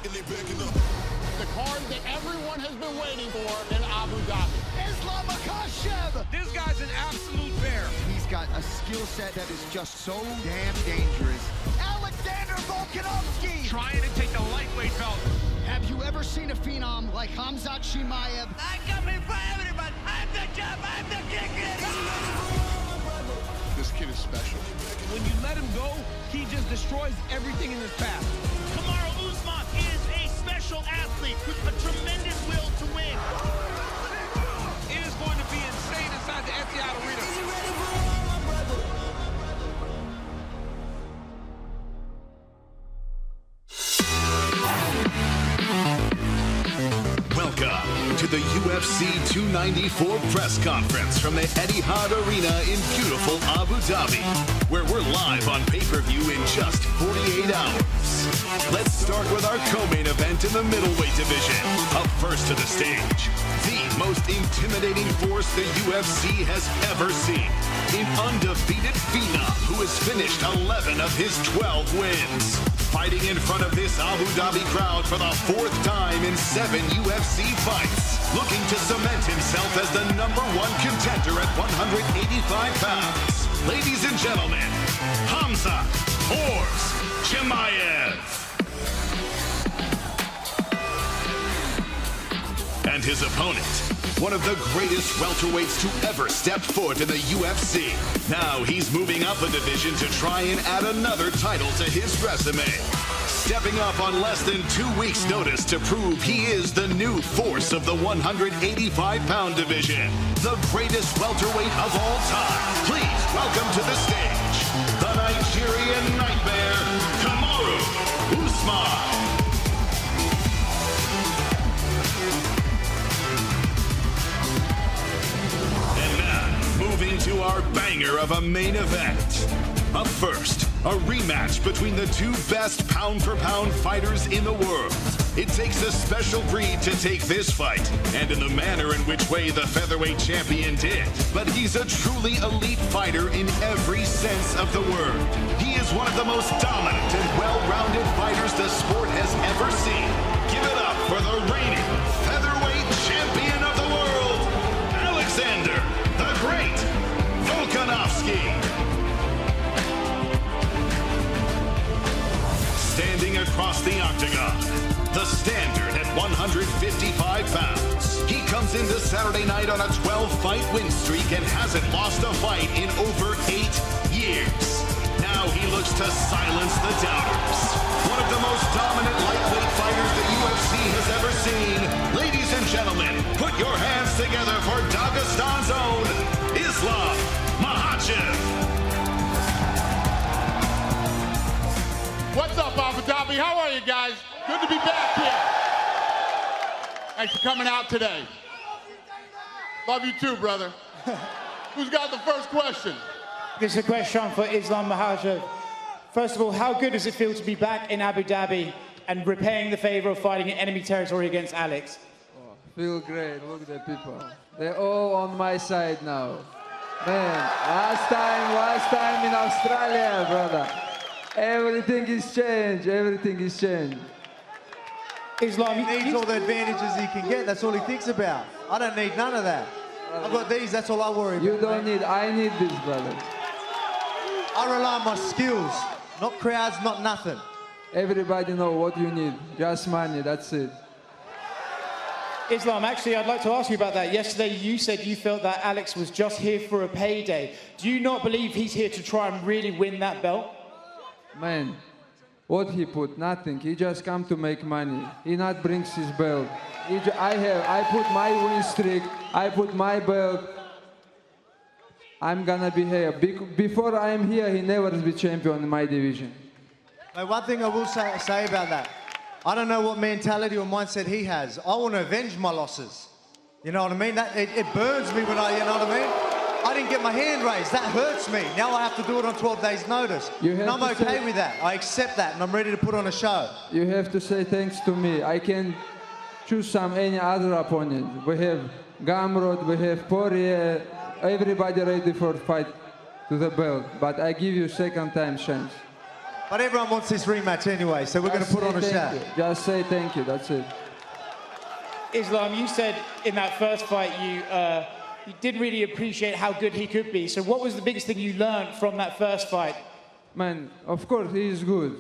The card that everyone has been waiting for in Abu Dhabi. Islam Makhachev! This guy's an absolute bear. He's got a skill set that is just so damn dangerous. Volkanovski! Trying to take the lightweight belt. Have you ever seen a phenom like Khamzat Chimaev? I'm coming for everybody. I'm the champ. I'm the king. This kid is special. When you let him go, he just destroys everything in his path. Kamaru Usman is a special athlete with a tremendous will to win. It is going to be insane inside the Etihad Arena. Welcome to the UFC 294 press conference from the Etihad Arena in beautiful Abu Dhabi, where we're live on pay-per-view in just 48 hours. Let's start with our co-main event in the middleweight division. Up first to the stage, the most intimidating force the UFC has ever seen. An undefeated phenom who has finished 11 of his 12 wins. Fighting in front of this Abu Dhabi crowd for the 4th time in 7 UFC fights. Looking to cement himself as the #1 contender at 185 pounds. Ladies and gentlemen, Khamzat Chimaev. And his opponent, one of the greatest welterweights to ever step foot in the UFC. Now he's moving up a division to try and add another title to his resume. Stepping up on less than 2 weeks' notice to prove he is the new force of the 185-pound division. The greatest welterweight of all time. Please welcome to the stage, the Nigerian Nightmare, Kamaru Usman. Moving to our banger of a main event. Up first, a rematch between the two best pound-for-pound fighters in the world. It takes a special breed to take this fight, and in the manner in which way the featherweight champion did. But he's a truly elite fighter in every sense of the word. He is one of the most dominant and well-rounded fighters the sport has ever seen. Give it up for the reigning featherweight champion of the world, Alexander the Great Volkanovski. Standing across the octagon, the standard at 155 pounds. He comes into Saturday night on a 12-fight win streak and hasn't lost a fight in over 8 years. Now he looks to silence the doubters. One of the most dominant lightweight fighters the UFC has ever seen. Ladies and gentlemen, put your hands together for Dagestan's own Islam Makhachev. What's up, Abu Dhabi? How are you guys? Good to be back here. Thanks for coming out today. Love you too, brother. Who's got the first question? This is a question for Islam Makhachev. First of all, how good does it feel to be back in Abu Dhabi and repaying the favor of fighting in enemy territory against Alex? Oh, feel great. Look at the people. They're all on my side now. Man, last time in Australia, brother. Everything is changed. Everything is changed. Islam, he needs all the advantages he can get. That's all he thinks about. I don't need none of that. I've got these. That's all I worry about. You don't need. I need this, brother. I rely on my skills, not crowds, not nothing. Everybody know what you need. Just money. That's it. Islam, actually, I'd like to ask you about that. Yesterday, you said you felt that Alex was just here for a payday. Do you not believe he's here to try and really win that belt? Man, what he put? Nothing. He just come to make money. He not brings his belt. I put my win streak. I put my belt. I'm gonna be here. Before I am here, he never be champion in my division. One thing I will say about that, I don't know what mentality or mindset he has. I want to avenge my losses. You know what I mean? It burns me when you know what I mean? I didn't get my hand raised. That hurts me. Now I have to do it on 12 days' notice. And I'm okay with that. I accept that, and I'm ready to put on a show. You have to say thanks to me. I can choose any other opponent. We have Gamrot, we have Poirier, everybody ready for fight to the belt. But I give you second time chance. But everyone wants this rematch anyway, so we're going to put on a show. Just say thank you, that's it. Islam, you said in that first fight you didn't really appreciate how good he could be. So what was the biggest thing you learned from that first fight? Man, of course he is good.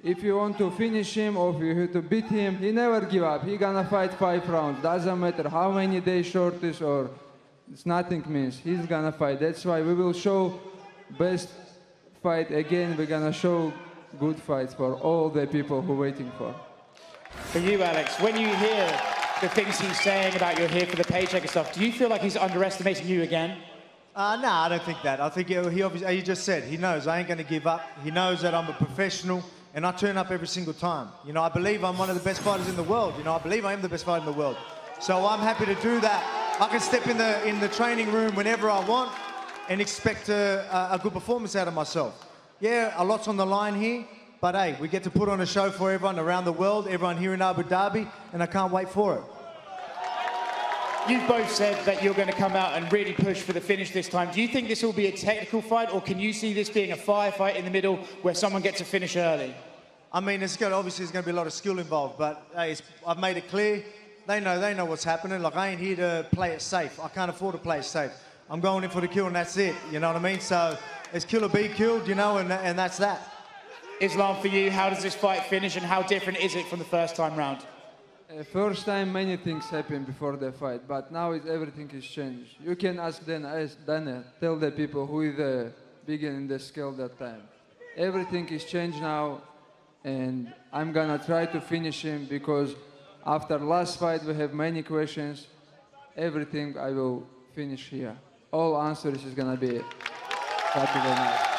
If you want to finish him or if you have to beat him, he never give up. He gonna fight 5 rounds. Doesn't matter how many days short is or it's nothing means. He's gonna fight. That's why we will show best fight again. We're gonna show good fights for all the people who are waiting for. For you, Alex, when you hear the things he's saying about you're here for the paycheck and stuff, do you feel like he's underestimating you again? No, I don't think that. I think he obviously, he just said, he knows I ain't going to give up. He knows that I'm a professional and I turn up every single time. You know, I believe I'm one of the best fighters in the world. You know, I believe I am the best fighter in the world. So I'm happy to do that. I can step in the training room whenever I want and expect a good performance out of myself. Yeah, a lot's on the line here, but hey, we get to put on a show for everyone around the world, everyone here in Abu Dhabi, and I can't wait for it. You've both said that you're going to come out and really push for the finish this time. Do you think this will be a technical fight, or can you see this being a firefight in the middle where someone gets a finish early? I mean, obviously there's going to be a lot of skill involved, but hey, I've made it clear. They know what's happening. Like, I ain't here to play it safe. I can't afford to play it safe. I'm going in for the kill and that's it, you know what I mean? So it's kill or be killed, you know, and that's that. Islam, for you, how does this fight finish and how different is it from the first time round? First time many things happened before the fight, but now everything is changed. You can ask Dana, tell the people who is beginning the scale that time. Everything is changed now, and I'm gonna try to finish him because after last fight we have many questions. Everything I will finish here. All answers is gonna be Saturday night.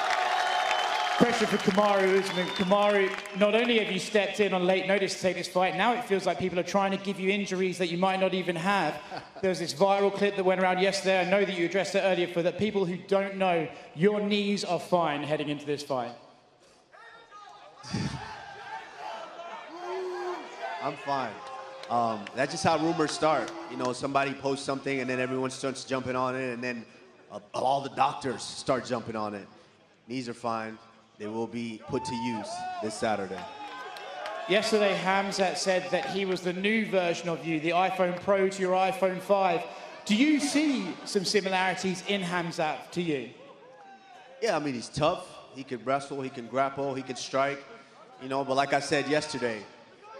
Pressure for Kamaru Usman. Kamaru, not only have you stepped in on late notice to take this fight, now it feels like people are trying to give you injuries that you might not even have. There was this viral clip that went around yesterday. I know that you addressed it earlier. For the people who don't know, your knees are fine heading into this fight. I'm fine. That's just how rumors start. You know, somebody posts something and then everyone starts jumping on it, and then all the doctors start jumping on it. Knees are fine. They will be put to use this Saturday. Yesterday, Khamzat said that he was the new version of you, the iPhone Pro to your iPhone 5. Do you see some similarities in Khamzat to you? Yeah, I mean, he's tough. He can wrestle, he can grapple, he can strike. You know, but like I said yesterday,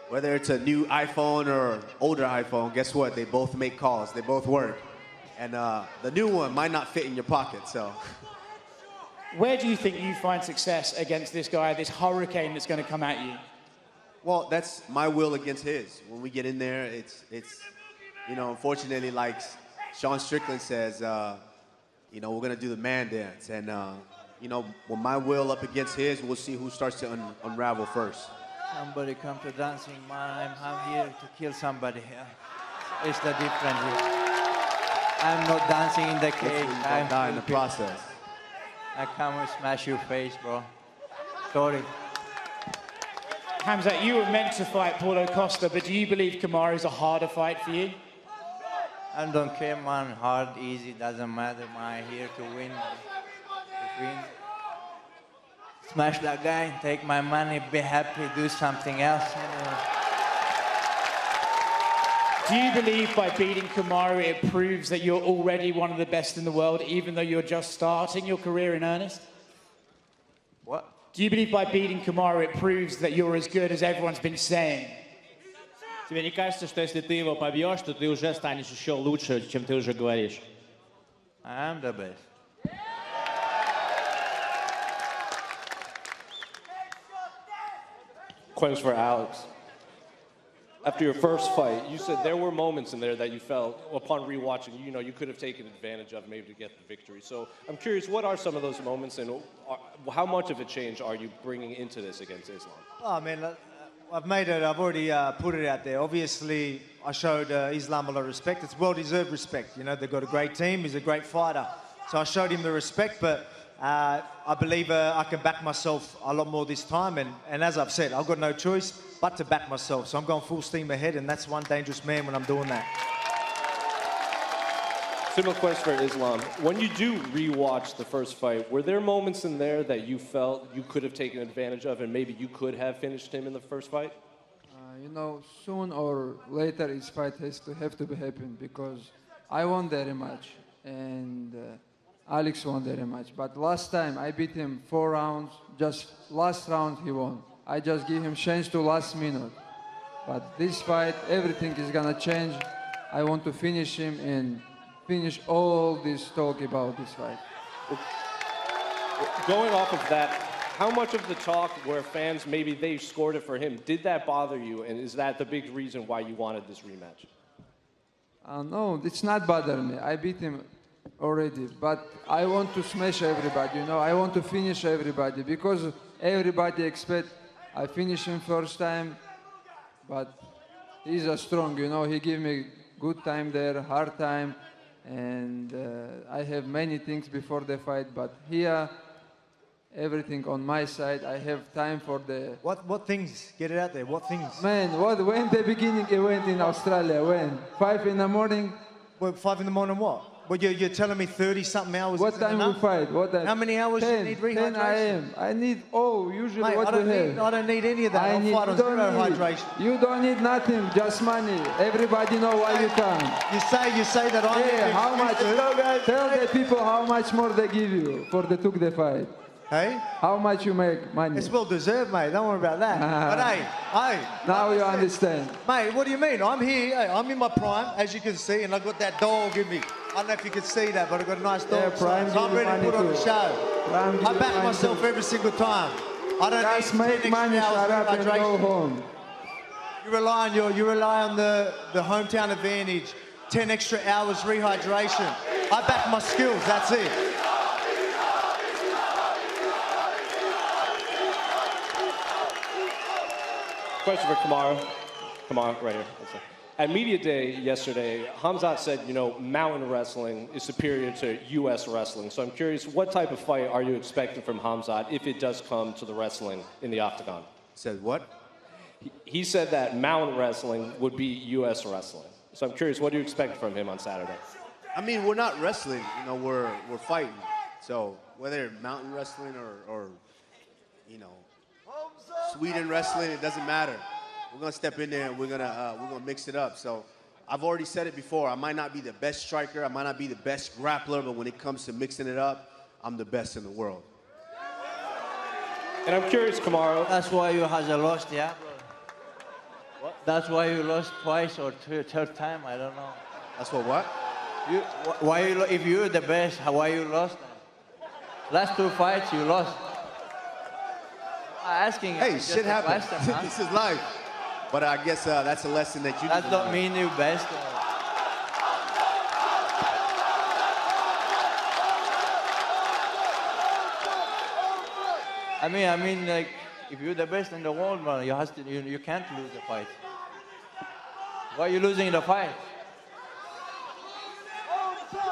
whether it's a new iPhone or older iPhone, guess what? They both make calls. They both work. And the new one might not fit in your pocket, so. Where do you think you find success against this guy, this hurricane that's going to come at you? Well, that's my will against his. When we get in there, it's you know, unfortunately, like Sean Strickland says, you know, we're going to do the man dance. And, you know, when my will up against his, we'll see who starts to unravel first. Somebody come to dancing, man. I'm here to kill somebody here. It's the difference here. I'm not dancing in the cage. I'm die in the process. I come and smash your face, bro. Sorry. Khamzat, you were meant to fight Paulo Costa, but do you believe Kamaru is a harder fight for you? I don't care, man. Hard, easy, doesn't matter. I'm here to win. Smash that guy, take my money, be happy, do something else. Do you believe by beating Kamaru it proves that you're already one of the best in the world, even though you're just starting your career in earnest? What? Do you believe by beating Kamaru it proves that you're as good as everyone's been saying? Тебе не кажется, что если ты его побьешь, то ты уже станешь еще лучше, чем ты уже говоришь? I am the best. Questions for Alex. After your first fight, you said there were moments in there that you felt, upon rewatching, you know, you could have taken advantage of maybe to get the victory. So I'm curious, what are some of those moments, and how much of a change are you bringing into this against Islam? Oh, man, I've already put it out there. Obviously, I showed Islam a lot of respect. It's well-deserved respect. You know, they've got a great team. He's a great fighter. So I showed him the respect, but I believe I can back myself a lot more this time. And as I've said, I've got no choice but to back myself. So I'm going full steam ahead, and that's one dangerous man when I'm doing that. Similar question for Islam. When you do rewatch the first fight, were there moments in there that you felt you could have taken advantage of and maybe you could have finished him in the first fight? You know, soon or later his fight has to happen because I won the rematch and Alex won the rematch. But last time I beat him 4 rounds, just last round he won. I just give him chance to last minute. But this fight, everything is gonna change. I want to finish him and finish all this talk about this fight. Going off of that, how much of the talk where fans, maybe they scored it for him, did that bother you? And is that the big reason why you wanted this rematch? No, it's not bothering me. I beat him already, but I want to smash everybody, you know. I want to finish everybody because everybody expect I finish him first time, but he's a strong, you know. He gave me good time there, hard time, and I have many things before the fight, but here, everything on my side. I have time for the... What things? Get it out there. What things? Man, when the beginning event in Australia? When? 5 in the morning? Well, 5 in the morning what? Well, you're telling me 30-something hours What time we fight? What time? How many hours 10, do you need rehydration? 10 a.m. I need, usually Mate, what we have. I don't need any of that. I'll fight on zero hydration. You don't need nothing, just money. Everybody know why you come. You say that I need how much? Tell the people how much more they give you for the took the fight. Hey? How much you make money? It's well deserved, mate. Don't worry about that. But hey. Now you understand. Mate, what do you mean? I'm here. Hey, I'm in my prime, as you can see, and I've got that dog in me. I don't know if you can see that, but I've got a nice dog. Yeah, prime so I'm ready to put on the show. I back myself every single time. I don't just need make money, shut up and go home. You rely on the hometown advantage. 10 extra hours rehydration. I back my skills. That's it. Question for Kamaru. Kamaru, right here. At Media Day yesterday, Khamzat said, you know, mountain wrestling is superior to U.S. wrestling. So I'm curious, what type of fight are you expecting from Khamzat if it does come to the wrestling in the octagon? Said what? He said that mountain wrestling would be U.S. wrestling. So I'm curious, what do you expect from him on Saturday? I mean, we're not wrestling, you know, we're fighting. So whether mountain wrestling or you know, Sweden wrestling, it doesn't matter. We're gonna step in there and we're gonna mix it up. So I've already said it before. I might not be the best striker, I might not be the best grappler, but when it comes to mixing it up, I'm the best in the world. And I'm curious, Kamaru. That's why you has lost, yeah, bro. What? That's why you lost twice or third time. I don't know. That's what? If you're the best, why you lost? Last 2 fights you lost. Asking. Hey, shit happens. Huh? This is life. But I guess that's a lesson that you. That don't mean you best. I mean, like, if you're the best in the world, man, you can't lose the fight. Why are you losing the fight?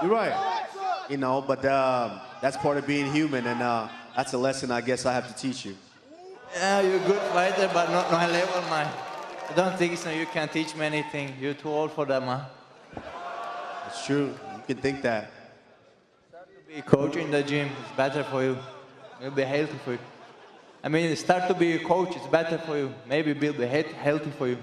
You're right. You know, but that's part of being human, and that's a lesson I guess I have to teach you. Yeah, you're a good fighter, but not my level, man. I don't think so. You can teach me anything. You're too old for that, man. It's true. You can think that. Be a coach in the gym. It's better for you. It'll be healthy for you. I mean, start to be a coach. It's better for you. Maybe it'll be healthy for you.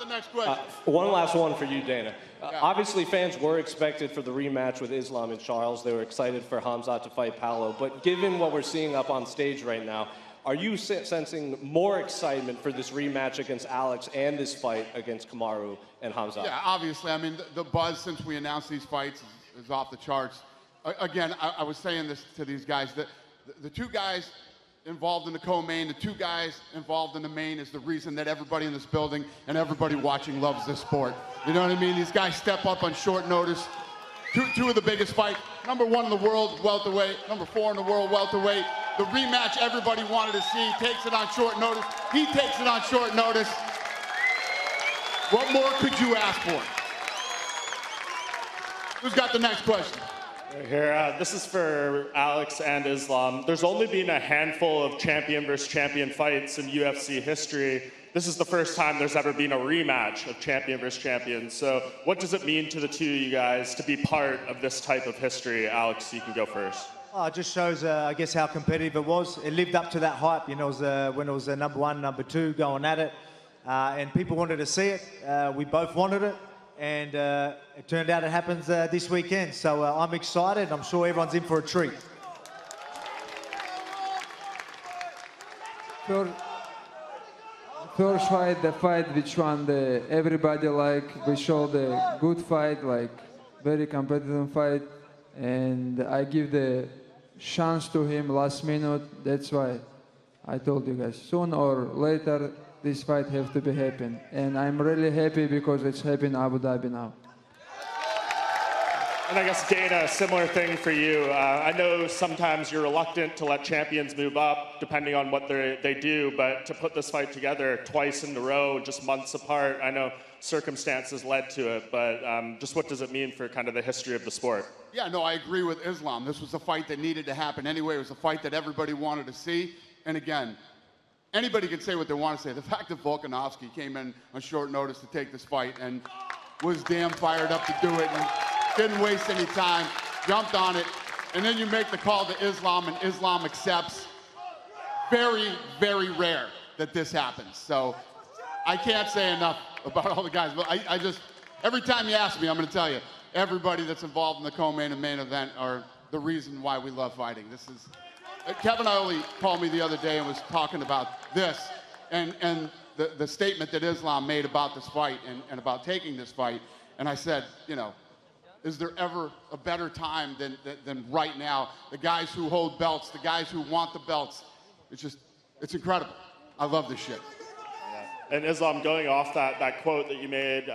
Next question. One last one for you, Dana. Obviously, fans were expected for the rematch with Islam and Charles. They were excited for Khamzat to fight Paolo. But given what we're seeing up on stage right now, are you sensing more excitement for this rematch against Alex and this fight against Kamaru and Khamzat? Yeah, obviously. I mean, the buzz since we announced these fights is off the charts. Again, I was saying this to these guys, that the 2 guys involved in the co-main, the 2 guys involved in the main is the reason that everybody in this building and everybody watching loves this sport. You know what I mean? These guys step up on short notice. Two of the biggest fights. Number 1 in the world, welterweight. Number 4 in the world, welterweight. The rematch everybody wanted to see. Takes it on short notice. He takes it on short notice. What more could you ask for? Who's got the next question? Here, this is for Alex and Islam. There's only been a handful of champion versus champion fights in UFC history. This is the first time there's ever been a rematch of champion versus champion. So what does it mean to the two of you guys to be part of this type of history? Alex, you can go first. Oh, it just shows, I guess, how competitive it was. It lived up to that hype, you know, when it was number one, number two, going at it. And people wanted to see it. We both wanted it. And it turned out it happens this weekend. So I'm excited. I'm sure everyone's in for a treat. First fight, the fight which won everybody like, we showed a good fight, like very competitive fight, and I give the chance to him last minute. That's why I told you guys, soon or later, this fight have to be happen. And I'm really happy because it's happening in Abu Dhabi now. And I guess, Dana, similar thing for you. I know sometimes you're reluctant to let champions move up, depending on what they do, but to put this fight together twice in a row, just months apart, I know circumstances led to it, but just what does it mean for kind of the history of the sport? Yeah, no, I agree with Islam. This was a fight that needed to happen anyway. It was a fight that everybody wanted to see. And again, anybody can say what they want to say. The fact that Volkanovski came in on short notice to take this fight and was damn fired up to do it and didn't waste any time, jumped on it, and then you make the call to Islam and Islam accepts. Very, very rare that this happens. So I can't say enough about all the guys, but I just, every time you ask me, I'm going to tell you, everybody that's involved in the co-main and main event are the reason why we love fighting. This is, Kevin Iole called me the other day and was talking about this and the statement that Islam made about this fight and about taking this fight. And I said, you know, is there ever a better time than right now? The guys who hold belts, the guys who want the belts, it's incredible. I love this shit. And Islam, going off that quote that you made,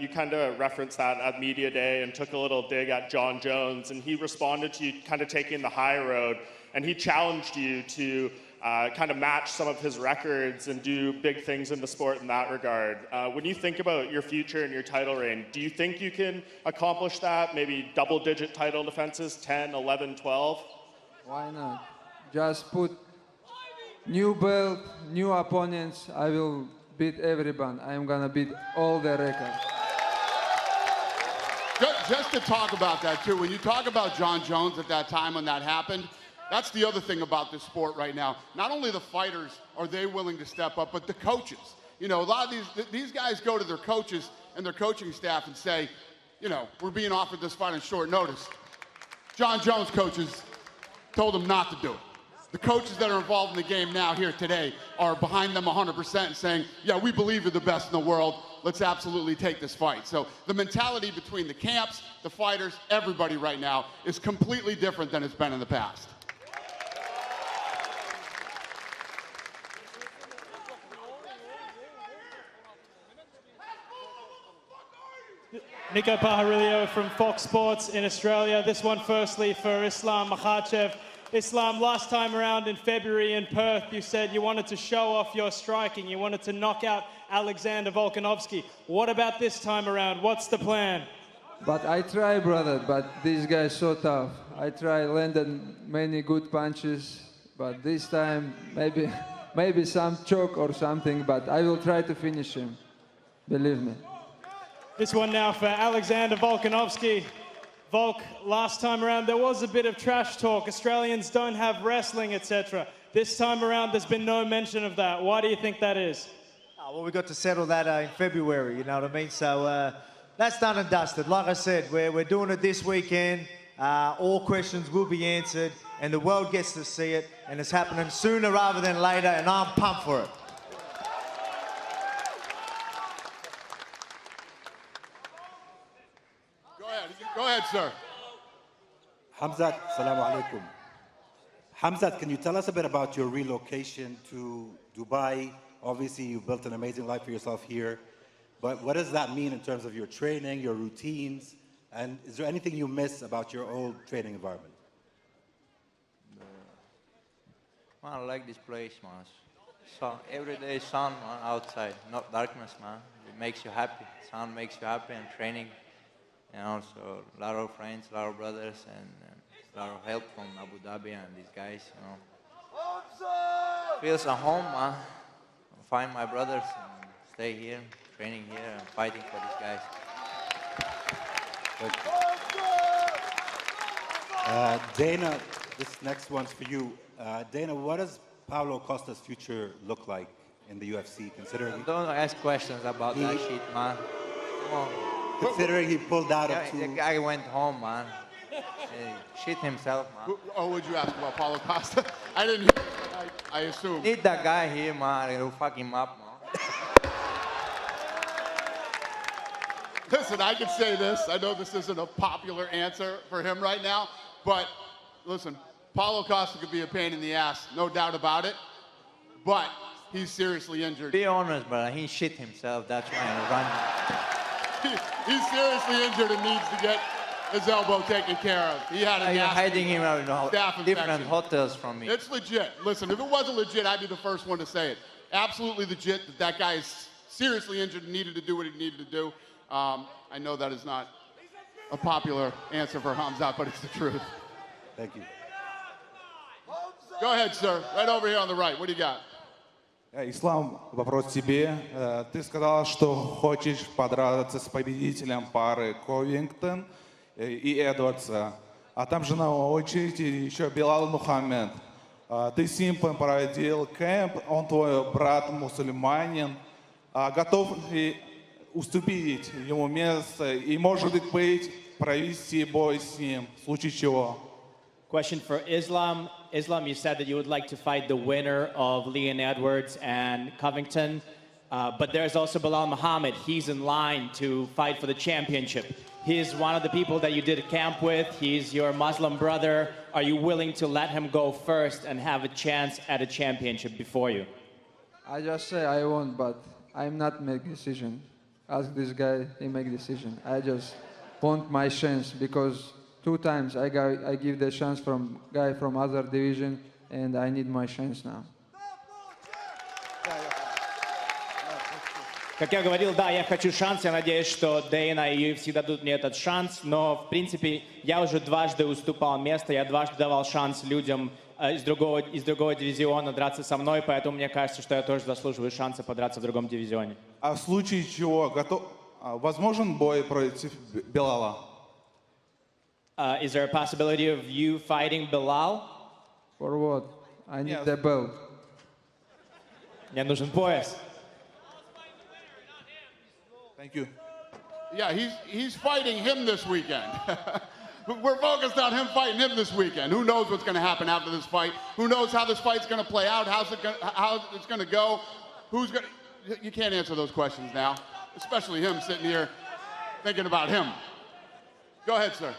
you kind of referenced that at Media Day and took a little dig at John Jones, and he responded to you kind of taking the high road, and he challenged you to kind of match some of his records and do big things in the sport in that regard. When you think about your future and your title reign, do you think you can accomplish that? Maybe double-digit title defenses, 10, 11, 12? Why not? Just put new belt, new opponents. I will beat everyone. I'm gonna beat all the records. Just to talk about that too, when you talk about John Jones at that time when that happened, that's the other thing about this sport right now. Not only the fighters are they willing to step up, but the coaches. You know, a lot of these guys go to their coaches and their coaching staff and say, you know, we're being offered this fight on short notice. John Jones coaches told them not to do it. The coaches that are involved in the game now here today are behind them 100% and saying, yeah, we believe you're the best in the world. Let's absolutely take this fight. So the mentality between the camps, the fighters, everybody right now is completely different than it's been in the past. Nico Pajarillo from Fox Sports in Australia. This one firstly for Islam Makhachev. Islam, last time around in February in Perth, you said you wanted to show off your striking. You wanted to knock out Alexander Volkanovski. What about this time around? What's the plan? But I try, brother, but this guy is so tough. I try landed many good punches, but this time maybe some choke or something, but I will try to finish him. Believe me. This one now for Alexander Volkanovski. Volk, last time around there was a bit of trash talk. Australians don't have wrestling, etc. This time around there's been no mention of that. Why do you think that is? Well, we got to settle that in February, you know what I mean? So that's done and dusted. Like I said, we're doing it this weekend. All questions will be answered and the world gets to see it, and it's happening sooner rather than later, and I'm pumped for it. Go ahead, sir. Khamzat, salamu alaikum. Khamzat, can you tell us a bit about your relocation to Dubai? Obviously, you've built an amazing life for yourself here, but what does that mean in terms of your training, your routines, and is there anything you miss about your old training environment? Man, I like this place, man. So every day sun, man, outside, not darkness, man. It makes you happy. Sun makes you happy, and training and also a lot of friends, a lot of brothers, and a lot of help from Abu Dhabi and these guys, Feels at home, man. Find my brothers and stay here, training here and fighting for these guys. Dana, this next one's for you. Dana, what does Paulo Costa's future look like in the UFC, considering... Don't ask questions about that shit, man. Come on. Considering he pulled out of The guy went home, man. Shit himself, man. Oh, would you ask about Paulo Costa? I didn't hear. I assume. Need that guy here, man. He'll fuck him up, man. Listen, I can say this. I know this isn't a popular answer for him right now, but listen, Paulo Costa could be a pain in the ass, no doubt about it, but he's seriously injured. Be honest, brother. He shit himself. That's why I'm running. He's seriously injured and needs to get his elbow taken care of. He had a You're hiding him out in staph different infection. hotels from me. It's legit. Listen, if it wasn't legit, I'd be the first one to say it. Absolutely legit that guy is seriously injured and needed to do what he needed to do. I know that is not a popular answer for Khamzat, but it's the truth. Thank you. Go ahead, sir. Right over here on the right. What do you got? Ислам, вопрос тебе. Ты сказал, что хочешь подраться с победителем пары Ковингтон и Эдвардса. А там же на очереди еще Белал Мухаммед. Ты с ним проводил кемп, он твой брат мусульманин. Готов ли уступить ему место и, может быть, провести бой с ним, в случае чего? Question for Islam. Islam, you said that you would like to fight the winner of Leon Edwards and Covington, but there's also Belal Muhammad. He's in line to fight for the championship. He's one of the people that you did a camp with. He's your Muslim brother. Are you willing to let him go first and have a chance at a championship before you? I just say I won't, but I'm not make decision. Ask this guy, he make decision. I just want my chance because 2 times I give the chance from guy from other division, and I need my chance now. Как я говорил, да, я хочу шанс, я надеюсь, что Дэйна и UFC дадут мне этот шанс, но, в принципе, я уже дважды уступал место, я дважды давал шанс людям из другого дивизиона драться со мной, поэтому мне кажется, что я тоже заслуживаю шанса подраться в другом дивизионе. А в случае чего возможен бой против Белала? Is there a possibility of you fighting Belal? For what? I need the belt. Мне нужен пояс. Thank you. Yeah, he's fighting him this weekend. We're focused on him fighting him this weekend. Who knows what's going to happen after this fight? Who knows how this fight's going to play out? How it's going to go? You can't answer those questions now, especially him sitting here thinking about him. Go ahead, sir.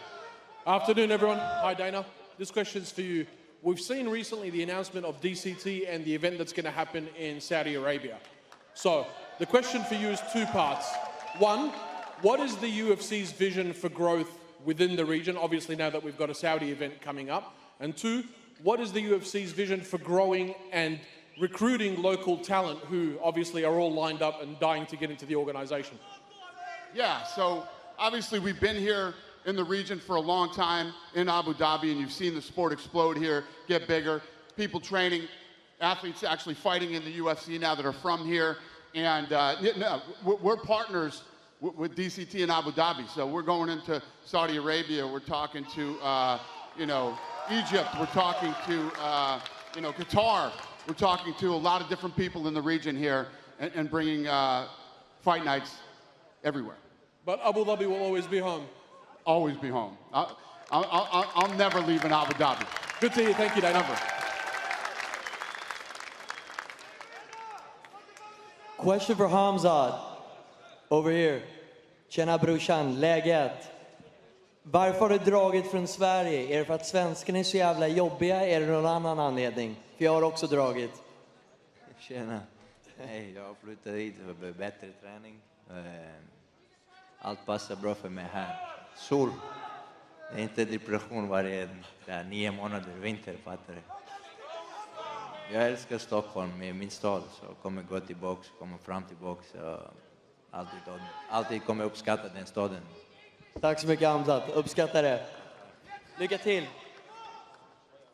Afternoon, everyone. Hi, Dana. This question's for you. We've seen recently the announcement of DCT and the event that's going to happen in Saudi Arabia. So, the question for you is 2 parts. 1, what is the UFC's vision for growth within the region, obviously now that we've got a Saudi event coming up? And 2, what is the UFC's vision for growing and recruiting local talent who obviously are all lined up and dying to get into the organization? Yeah, so obviously we've been here in the region for a long time in Abu Dhabi, and you've seen the sport explode here, get bigger, people training, athletes actually fighting in the UFC now that are from here. And we're partners with DCT in Abu Dhabi. So we're going into Saudi Arabia. We're talking to, Egypt. We're talking to, Qatar. We're talking to a lot of different people in the region here and bringing fight nights everywhere. But Abu Dhabi will always be home. Always be home. I'll never leave in Abu Dhabi. Good to hear. Thank you, Dana. Never. Question for Khamzat. Over here. Tjena brorsan, läget? Varför har du dragit från Sverige? Är det för att svenskarna är så jävla jobbiga? Är det någon annan anledning? För jag har också dragit. Tjena. Nej, jag har flyttat hit för bättre träning. Allt passar bra för mig här. Sol. Det är inte depression varje 9 månader vinter, fattar du? Jag älskar Stockholm, med min stad, så kommer gå tillbaks, kommer fram tillbaks. Alltid kommer uppskatta den staden. Tack så mycket Khamzat, uppskattar det. Lycka till.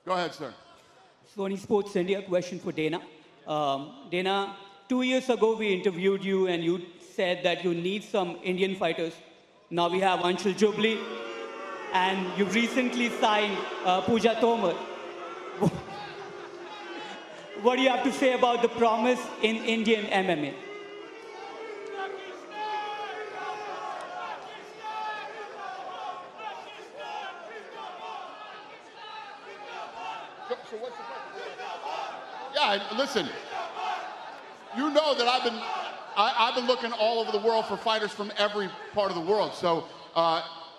Go ahead, sir. Sony Sports India, question for Dana. Dana, 2 years ago we interviewed you and you said that you need some Indian fighters. Now we have Anshul Jubli and you recently signed Pooja Tomar. What do you have to say about the promise in Indian MMA? So what's the question? Yeah, listen. You know that I've been looking all over the world for fighters from every part of the world. So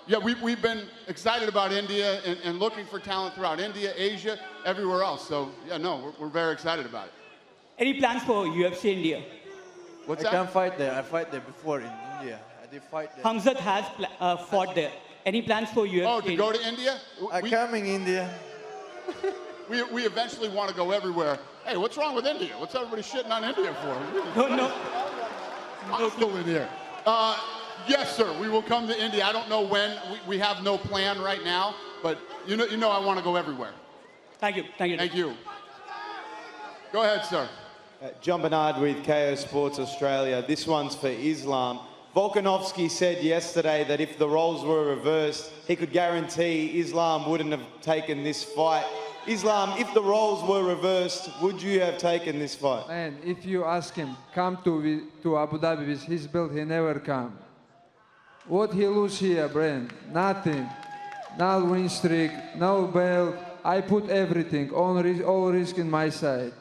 yeah, we've been excited about India and looking for talent throughout India, Asia, everywhere else. So yeah, no, we're very excited about it. Any plans for UFC India? What's I that? can fight there. I fight there before in India. I did fight there. Khamzat has fought there. Any plans for UFC? Oh, to go to India? I'm coming India. We eventually want to go everywhere. Hey, what's wrong with India? What's everybody shitting on India for? No. I'm still in here. Yes, sir. We will come to India. I don't know when. We have no plan right now, but you know I want to go everywhere. Thank you. Thank you. Thank you. Go ahead, sir. John Bernard with KO Sports Australia. This one's for Islam. Volkanovski said yesterday that if the roles were reversed, he could guarantee Islam wouldn't have taken this fight. Islam, if the roles were reversed, would you have taken this fight? Man, if you ask him, come to Abu Dhabi with his belt, he never come. What he lose here, Brand? Nothing. No win streak, no belt. I put everything, all risk in my side.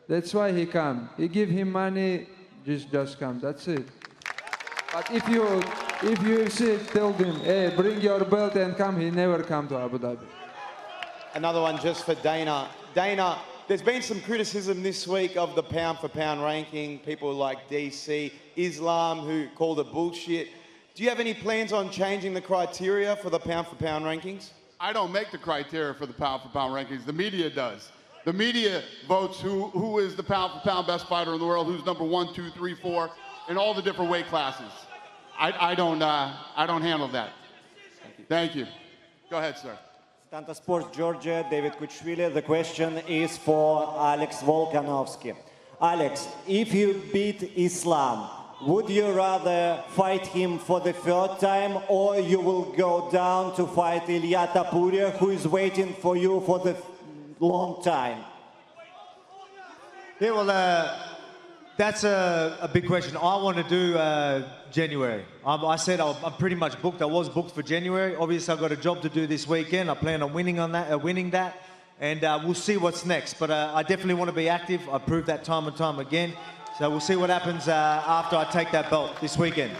That's why he come. He give him money, just come. That's it. But if you tell him, hey, bring your belt and come, he never come to Abu Dhabi. Another one just for Dana. Dana, there's been some criticism this week of the pound-for-pound ranking. People like DC, Islam, who called it bullshit. Do you have any plans on changing the criteria for the pound-for-pound rankings? I don't make the criteria for the pound-for-pound rankings. The media does. The media votes who is the pound-for-pound best fighter in the world, who's number 1, 2, 3, 4, in all the different weight classes. I don't handle that. Thank you. Go ahead, sir. Stanta Sports Georgia, David Kuchvili. The question is for Alex Volkanovski. Alex, if you beat Islam, would you rather fight him for the third time or you will go down to fight Ilya Tapuria, who is waiting for you for the long time? Yeah, well, that's a big question. I want to do January. I said I'm pretty much booked. I was booked for January. Obviously, I've got a job to do this weekend. I plan on winning that, and we'll see what's next. But I definitely want to be active. I proved that time and time again. So we'll see what happens after I take that belt this weekend.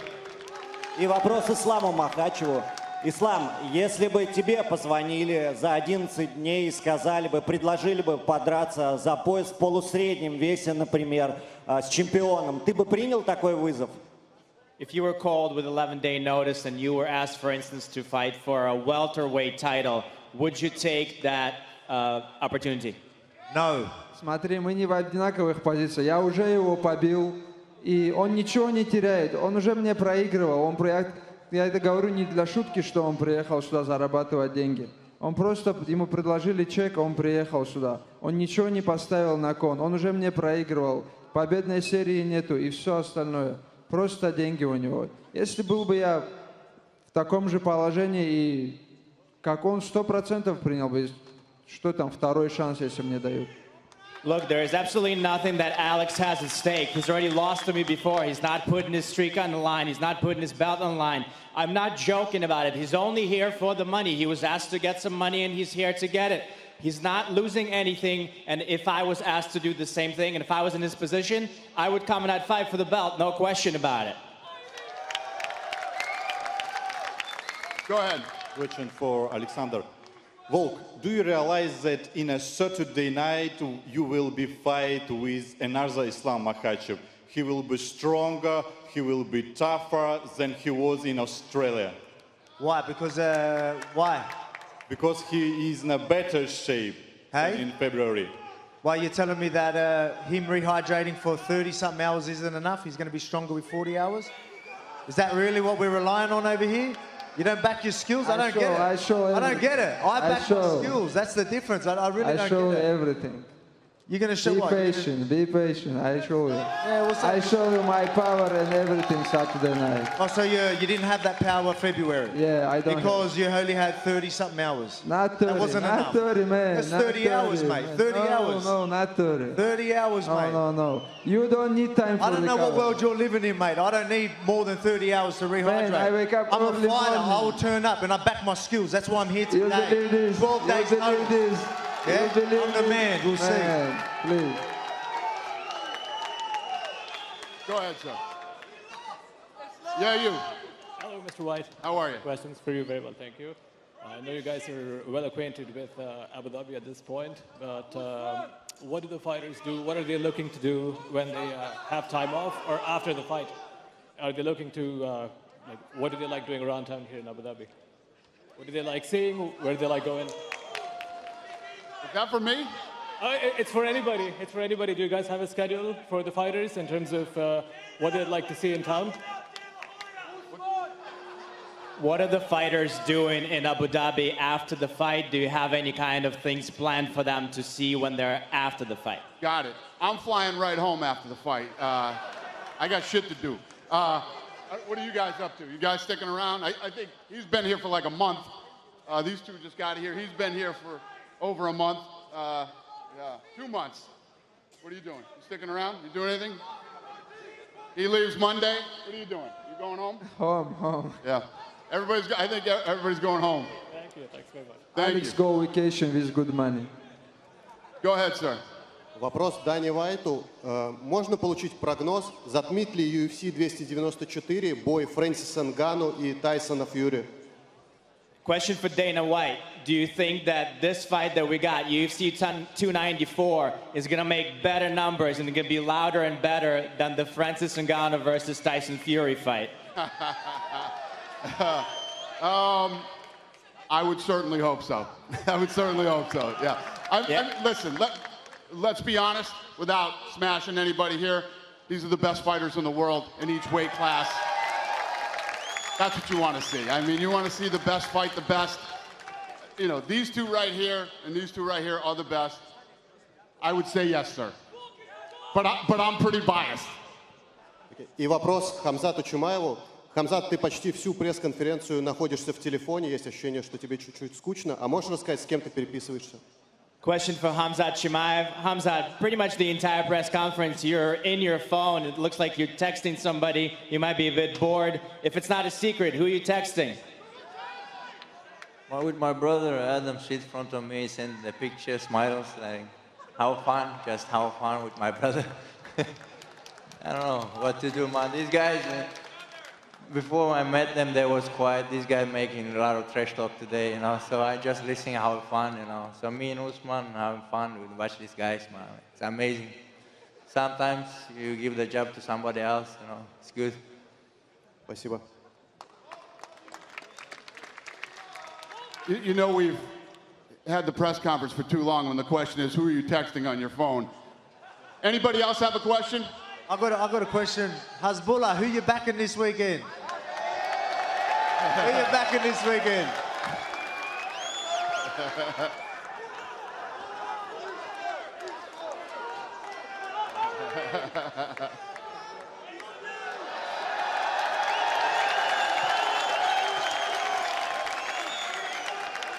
И вопрос Исламу Махачеву. Ислам, если бы тебе позвонили за 11 дней и сказали бы, предложили бы подраться за пояс в полусреднем весе, например, с чемпионом, ты бы принял такой вызов? If you were called with 11-day notice and you were asked, for instance, to fight for a welterweight title, would you take that opportunity? No. Смотри, мы не в одинаковых позициях. Я уже его побил, и он ничего не теряет. Он уже мне проигрывал. Я это говорю не для шутки, что он приехал сюда зарабатывать деньги. Он просто, ему предложили чек, он приехал сюда. Он ничего не поставил на кон. Он уже мне проигрывал. Победной серии нету и все остальное. Просто деньги у него. Если был бы я в таком же положении, и как он 100% принял бы, что там, второй шанс, если мне дают. Look, there is absolutely nothing that Alex has at stake. He's already lost to me before. He's not putting his streak on the line. He's not putting his belt on the line. I'm not joking about it. He's only here for the money. He was asked to get some money, and he's here to get it. He's not losing anything, and if I was asked to do the same thing, and if I was in his position, I would come and I'd fight for the belt, no question about it. Go ahead. Question for Alexander. Volk, do you realize that in a Saturday night you will be fight with another Islam Makhachev? He will be stronger, he will be tougher than he was in Australia. Why? Because, why? Because he is in a better shape than in February. Why, you're telling me that him rehydrating for 30-something hours isn't enough? He's going to be stronger with 40 hours? Is that really what we're relying on over here? You don't back your skills? I don't get it. I show I don't everything. get it. I back my skills. That's the difference. I really don't get it. I show everything. You're going to show be what? Patient, be patient. I show you. Yeah, what's I that? show you my power and everything Saturday night. Oh, so you didn't have that power February? Yeah, I don't. Because you only had 30-something hours. Not 30. That wasn't not enough. 30, man. That's not 30 hours, mate. Man. 30 no, hours. No, not 30. 30 hours, mate. No. You don't need time for I don't know what recovery. world you're living in, mate. I don't need more than 30 hours to rehydrate. Man, I wake up I'm a early fighter. morning. I will turn up and I back my skills. That's why I'm here You today. believe this? 12 You days believe notice. this? Yeah, You believe I'm the man. We'll see. Man, please. Go ahead, sir. Yeah, you. Hello, Mr. White. How are you? Questions for you. Very well, thank you. I know you guys are well acquainted with Abu Dhabi at this point, but what do the fighters do? What are they looking to do when they have time off or after the fight? Are they looking to, what do they like doing around town here in Abu Dhabi? What do they like seeing? Where do they like going? Is that for me? It's for anybody. It's for anybody. Do you guys have a schedule for the fighters in terms of what they'd like to see in town? What are the fighters doing in Abu Dhabi after the fight? Do you have any kind of things planned for them to see when they're after the fight? Got it. I'm flying right home after the fight. I got shit to do. What are you guys up to? You guys sticking around? I think he's been here for like a month. These two just got here. He's been here for over a month. 2 months. What are you doing? You sticking around? You doing anything? He leaves Monday. What are you doing? You going home? Home. Yeah. I think everybody's going home. Thank you. Thanks very much. Thank Alex you. go vacation with good money. Go ahead, sir. Вопрос Дани Уайту. Можно получить прогноз, затмит ли UFC 294 бой Фрэнсиса Нгану и Тайсона Фьюри? Question for Dana White. Do you think that this fight that we got, UFC 294, is going to make better numbers and going to be louder and better than the Francis Ngannou versus Tyson Fury fight? I would certainly hope so. I would certainly hope so, yeah. Listen, let's be honest, without smashing anybody here, these are the best fighters in the world in each weight class. That's what you want to see. I mean, you want to see the best fight the best. You know, these two right here and these two right here are the best. I would say yes, sir. But I'm pretty biased. И вопрос Хамзату Чимаеву. Хамзат, ты почти всю пресс-конференцию находишься в телефоне, есть ощущение, что тебе чуть-чуть скучно. А можешь рассказать, с кем ты переписываешься? Question for Khamzat Chimaev. Khamzat, pretty much the entire press conference, you're in your phone. It looks like you're texting somebody. You might be a bit bored. If it's not a secret, who are you texting? Well, with my brother, Adam sits in front of me, sends the picture, smiles, like, have fun, just have fun with my brother. I don't know what to do, man. These guys, before I met them, they was quiet. These guys making a lot of trash talk today, you know, so I just listen, have fun, you know. So me and Usman having fun, we watch these guys, man. It's amazing. Sometimes you give the job to somebody else, you know, it's good. Спасибо. You know, we've had the press conference for too long when the question is, who are you texting on your phone? Anybody else have a question? I've got a question. Hasbullah, who you backing this weekend? Who you backing this weekend?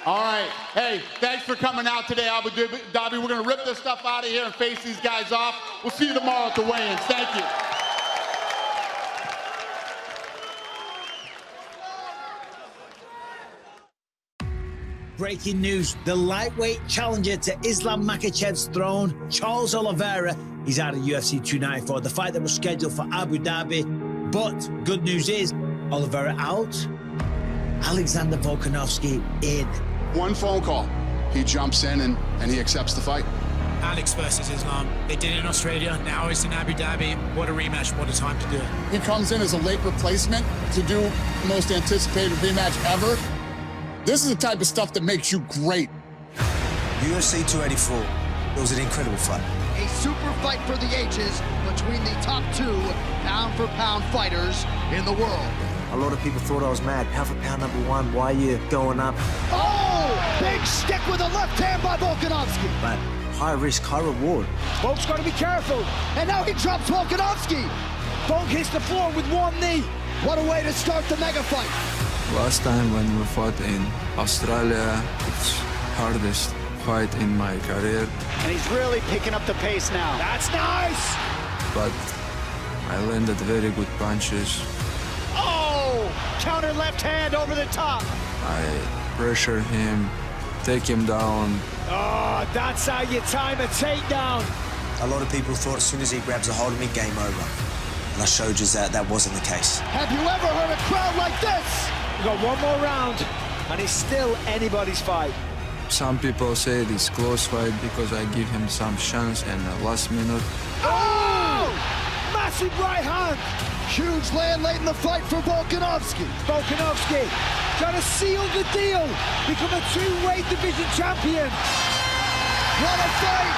All right. Hey, thanks for coming out today, Abu Dhabi. We're going to rip this stuff out of here and face these guys off. We'll see you tomorrow at the weigh-ins. Thank you. Breaking news, the lightweight challenger to Islam Makhachev's throne, Charles Oliveira, is out of UFC 294, the fight that was scheduled for Abu Dhabi. But good news is, Oliveira out, Alexander Volkanovski in. One phone call, he jumps in and he accepts the fight. Alex versus Islam. They did it in Australia, now it's in Abu Dhabi. What a rematch, what a time to do it. He comes in as a late replacement to do the most anticipated rematch ever. This is the type of stuff that makes you great. UFC 284, it was an incredible fight. A super fight for the ages between the top two pound-for-pound fighters in the world. I lot of people thought I was mad. Pound for pound #1, why are you going up? Oh! Big stick with a left hand by Volkanovski. But high risk, high reward. Volk's got to be careful. And now he drops Volkanovski. Volk hits the floor with one knee. What a way to start the mega fight. Last time when we fought in Australia, it's hardest fight in my career. And he's really picking up the pace now. That's nice. But I landed very good punches. Oh! Counter left hand over the top. I pressure him, take him down. Oh, that's how you time a takedown. A lot of people thought as soon as he grabs a hold of me, game over. And I showed you that that wasn't the case. Have you ever heard a crowd like this? We got one more round, and it's still anybody's fight. Some people say it's close fight because I give him some chance in the last minute. Oh! Massive right hand. Huge land late in the fight for Volkanovski. Volkanovski trying to seal the deal. Become a two-weight division champion. What a fight!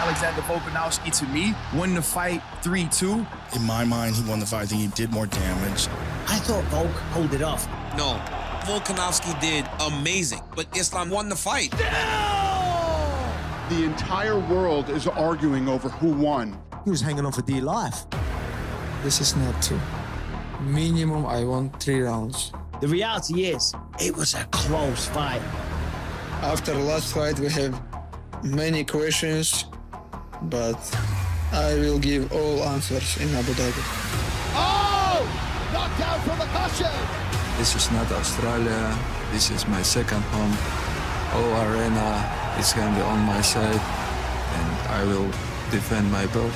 Alexander Volkanovski, to me, won the fight 3-2. In my mind, he won the fight. I think he did more damage. I thought Volk pulled it off. No, Volkanovski did amazing, but Islam won the fight. The entire world is arguing over who won. He was hanging on for dear life. This is not true. Minimum, I want 3 rounds. The reality is, it was a close fight. After last fight, we have many questions, but I will give all answers in Abu Dhabi. Oh! Knocked down from Makhachev. This is not Australia. This is my second home. All arena is going to be on my side, and I will defend my belt.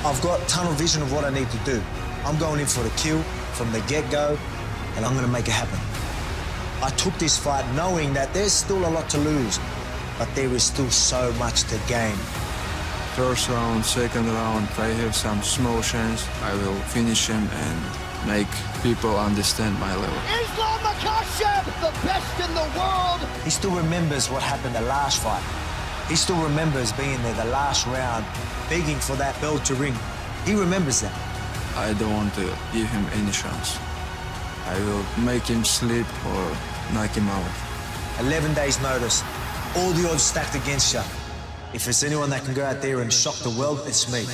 I've got tunnel vision of what I need to do. I'm going in for the kill from the get-go, and I'm going to make it happen. I took this fight knowing that there's still a lot to lose, but there is still so much to gain. First round, second round, I have some small chance. I will finish him and make people understand my level. Islam Makhachev, the best in the world. He still remembers what happened the last fight. He still remembers being there the last round, begging for that bell to ring. He remembers that. I don't want to give him any chance. I will make him sleep or knock him out. 11 days notice. All the odds stacked against you. If there's anyone that can go out there and shock the world, it's me.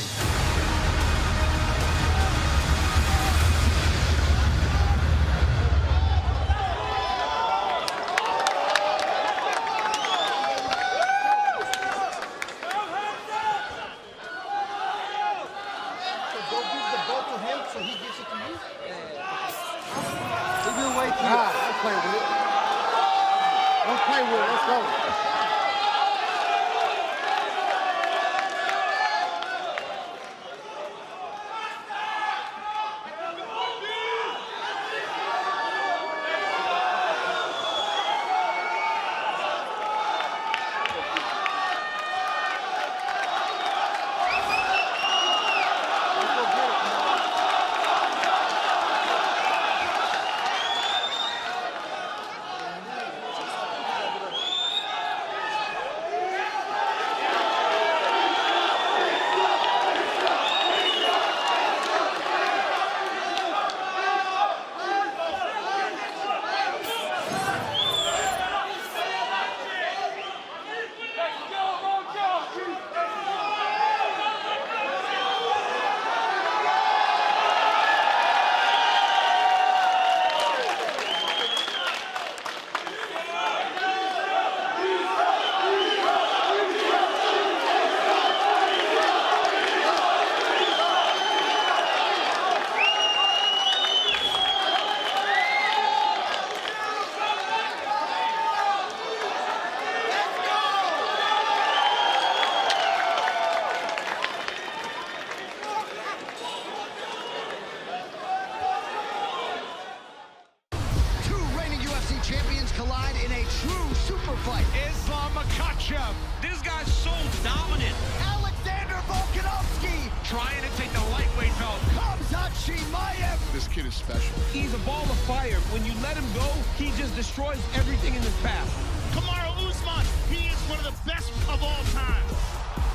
collide in a true super fight. Islam Makhachev. This guy's so dominant. Alexander Volkanovski. Trying to take the lightweight belt. Khamzat Chimaev. This kid is special. He's a ball of fire. When you let him go, he just destroys everything in his path. Kamaru Usman, he is one of the best of all time.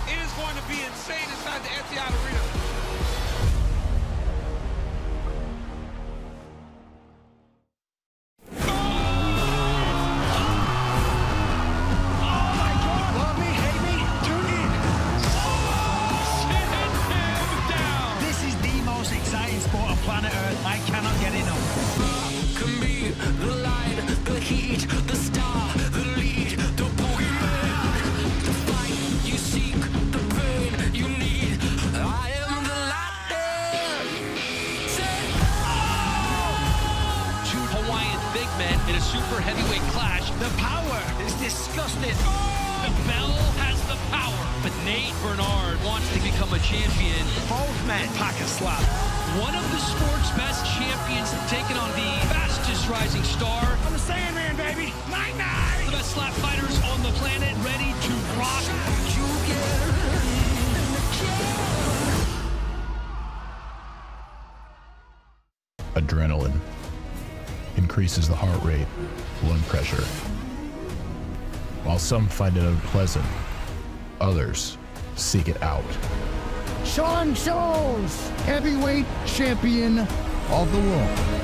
It is going to be insane inside the Etihad Arena. disgusted. The bell has the power. But Nate Bernard wants to become a champion. Both men pocket slap. One of the sport's best champions taking on the fastest rising star. I'm the Sandman, baby. Night-night. The best slap fighters on the planet, ready to rock. Adrenaline increases the heart rate, blood pressure. While some find it unpleasant, others seek it out. Sean Jones, heavyweight champion of the world.